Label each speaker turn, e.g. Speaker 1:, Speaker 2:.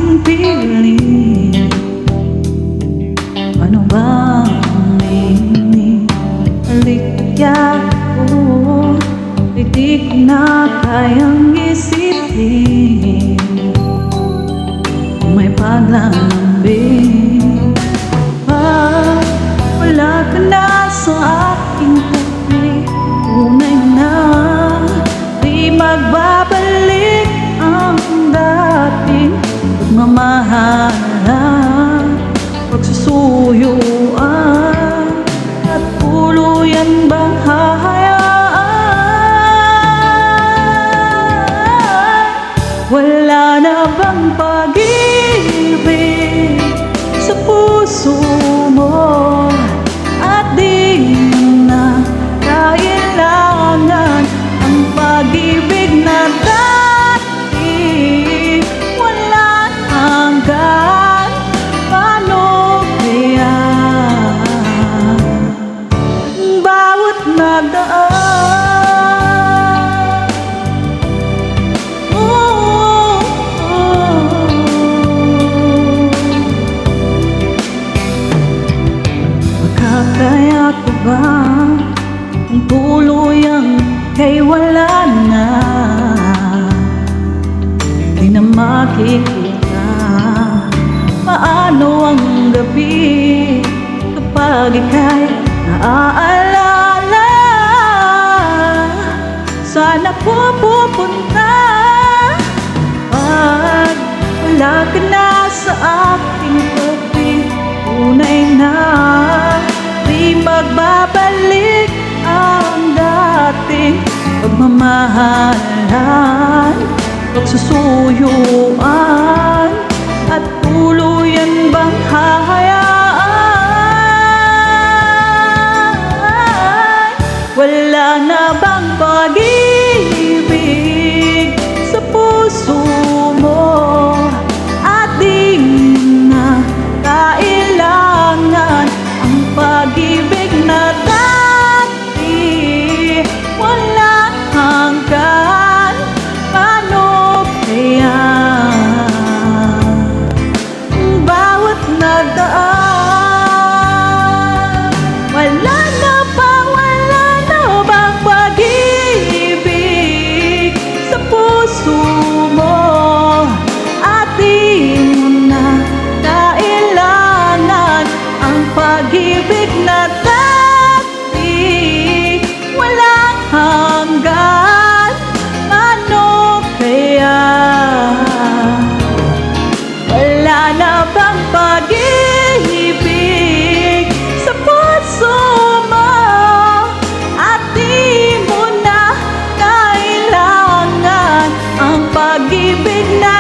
Speaker 1: aking piling. Ano bang iniligya ko? Di ko na kayang isipin. May paglalambing pag wala ka na sa aking tabi. Tunay na di magbabalik ang dating pagmamahalan, pagsusuyuan, at tuluyan bang hahayaan? Wala na bang pag-ibig sa puso mo? At di na kailangan ang pag-ibig na dati. Walang hanggan, paano kaya bawat nagdaan? Kaya ko ba kung tuluyang kay wala na? Di na makikita paano ang gabi kapag ika'y naaalala. Saan ako pupunta pag wala ka na sa aking tabi? Tunay na di magbabalik ang dating pagmamahalan, pagsusuyuan, at tuluyan bang hahayaan? Wala na bang pag-ibig sa puso mo? At di na kailangan ang pag-ibig na dati. Walang hanggan, paano kaya bawat nagdaan? Wala na bang pag-ibig sa puso mo? At di mo na kailangan ang pag-ibig na dati. Walang hanggan, paano kaya? Wala na bang pag-ibig sa puso mo? At di mo na kailangan ang pag-ibig na